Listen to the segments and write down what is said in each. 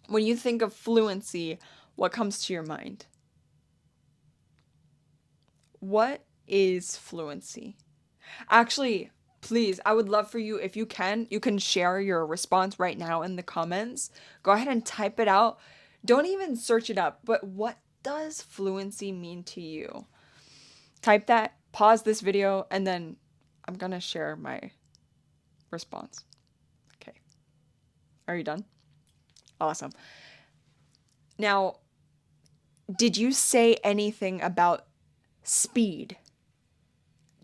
When you think of fluency, what comes to your mind? What is fluency? Actually, please, I would love for you, if you can share your response right now in the comments. Go ahead and type it out. Don't even search it up, but what does fluency mean to you? Type that, pause this video, and then I'm gonna share my response. Okay. Are you done? Awesome. Now, did you say anything about speed?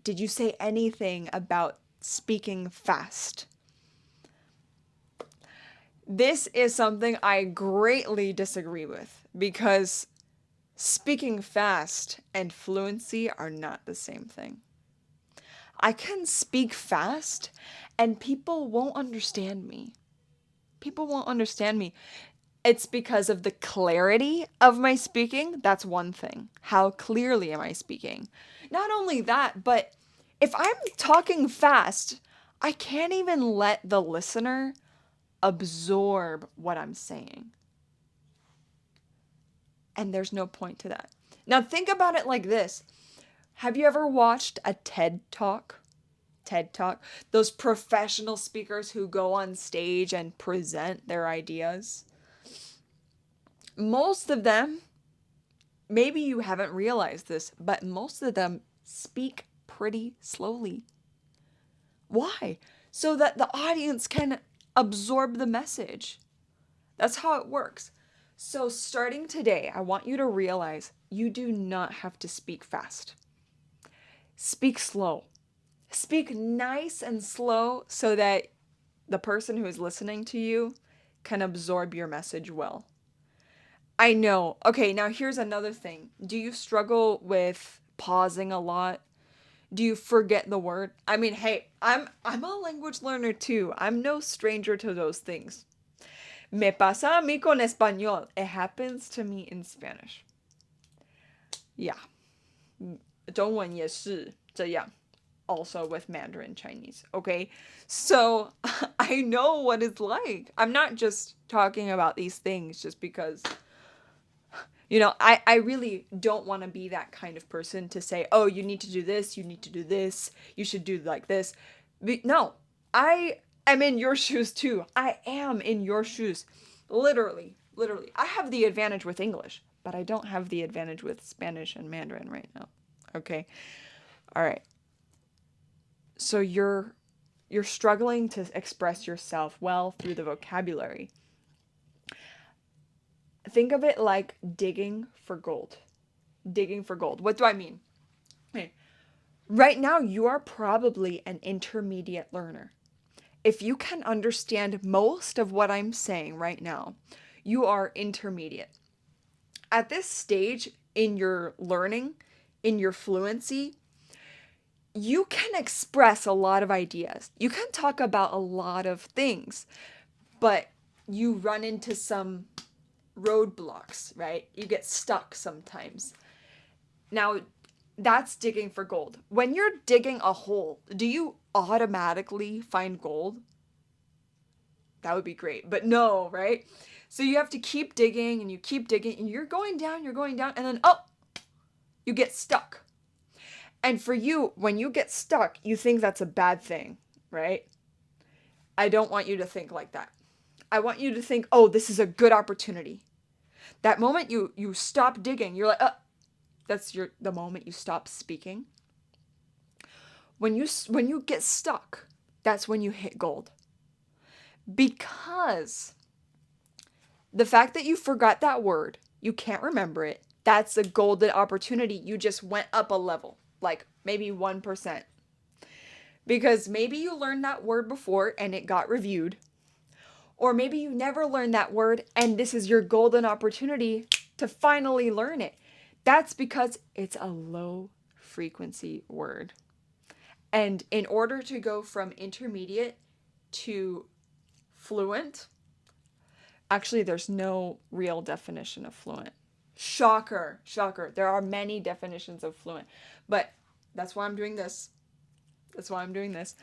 Did you say anything about speaking fast? This is something I greatly disagree with because speaking fast and fluency are not the same thing. I can speak fast and people won't understand me. People won't understand me. It's because of the clarity of my speaking. That's one thing. How clearly am I speaking? Not only that, but if I'm talking fast, I can't even let the listener absorb what I'm saying. And there's no point to that. Now, think about it like this. Have you ever watched a TED Talk? TED Talk? Those professional speakers who go on stage and present their ideas. Most of them, maybe you haven't realized this, but most of them speak pretty slowly. Why? So that the audience can absorb the message. That's how it works. So, starting today, I want you to realize you do not have to speak fast. Speak slow. Speak nice and slow so that the person who is listening to you can absorb your message well. I know. Okay, now here's another thing. Do you struggle with pausing a lot? Do you forget the word? I mean, hey, I'm a language learner too. I'm no stranger to those things. Me pasa a mí con español. It happens to me in Spanish. Yeah. 中文也是这样. Also with Mandarin Chinese, okay? So I know what it's like. I'm not just talking about these things just because, I really don't want to be that kind of person to say, oh, you need to do this, you need to do this, you should do like this. No, I am in your shoes too. I am in your shoes. Literally, literally. I have the advantage with English, but I don't have the advantage with Spanish and Mandarin right now. Okay? All right. So you're struggling to express yourself well through the vocabulary. Think of it like digging for gold. Digging for gold. What do I mean? Okay. Right now, you are probably an intermediate learner. If you can understand most of what I'm saying right now, you are intermediate. At this stage in your learning, in your fluency, you can express a lot of ideas. You can talk about a lot of things, but you run into some roadblocks, right? You get stuck sometimes. Now, that's digging for gold. When you're digging a hole, do you automatically find gold? That would be great. But no, right? So you have to keep digging and you keep digging and you're going down, and then, oh, you get stuck. And for you, when you get stuck, you think that's a bad thing, right? I don't want you to think like that. I want you to think, oh, this is a good opportunity. That moment you stop digging, you're like, that's the moment you stop speaking. When you get stuck, that's when you hit gold. Because the fact that you forgot that word, you can't remember it, that's a golden opportunity. You just went up a level, like maybe 1%. Because maybe you learned that word before and it got reviewed. Or maybe you never learned that word and this is your golden opportunity to finally learn it. That's because it's a low frequency word. And in order to go from intermediate to fluent, actually, there's no real definition of fluent. Shocker, shocker. There are many definitions of fluent, but that's why I'm doing this. That's why I'm doing this.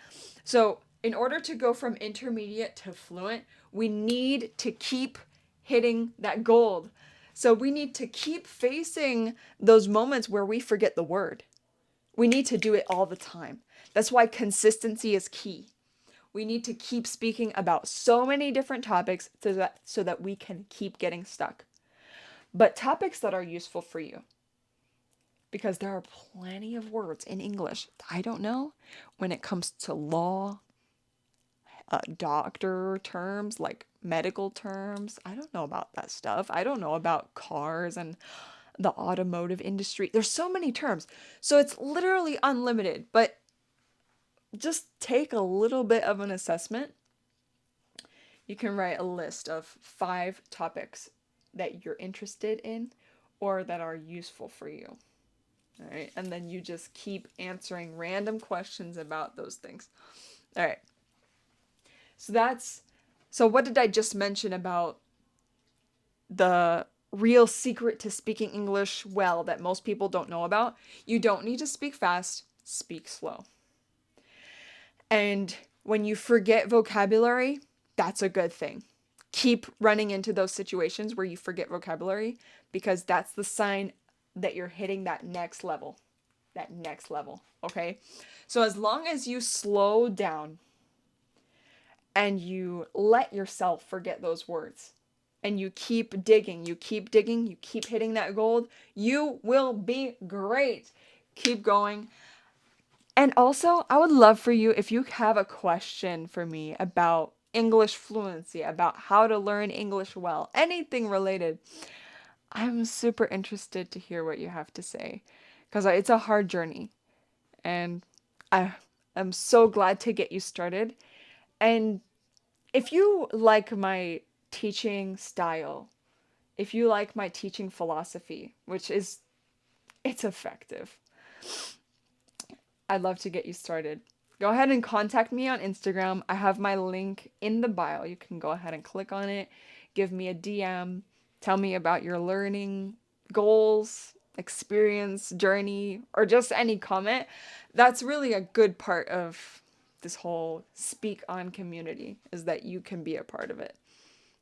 So, in order to go from intermediate to fluent, we need to keep hitting that gold. So we need to keep facing those moments where we forget the word. We need to do it all the time. That's why consistency is key. We need to keep speaking about so many different topics so that we can keep getting stuck. But topics that are useful for you, because there are plenty of words in English I don't know when it comes to law, doctor terms, like medical terms. I don't know about that stuff. I don't know about cars and the automotive industry. There's so many terms. So it's literally unlimited, but just take a little bit of an assessment. You can write a list of 5 topics that you're interested in or that are useful for you. All right. And then you just keep answering random questions about those things. All right. So what did I just mention about the real secret to speaking English well that most people don't know about? You don't need to speak fast, speak slow. And when you forget vocabulary, that's a good thing. Keep running into those situations where you forget vocabulary because that's the sign that you're hitting that next level. That next level, okay? So as long as you slow down and you let yourself forget those words and you keep digging, you keep hitting that gold, you will be great. Keep going. And also, I would love for you if you have a question for me about English fluency, about how to learn English well, anything related. I'm super interested to hear what you have to say because it's a hard journey. And I am so glad to get you started. And if you like my teaching style, if you like my teaching philosophy, it's effective, I'd love to get you started. Go ahead and contact me on Instagram. I have my link in the bio. You can go ahead and click on it, give me a DM, tell me about your learning goals, experience, journey, or just any comment. That's really a good part of this whole Speak On community, is that you can be a part of it.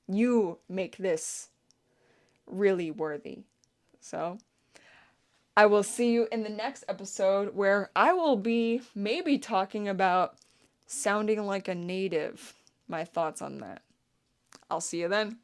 You make this really worthy. So, I will see you in the next episode where I will be maybe talking about sounding like a native. My thoughts on that. I'll see you then.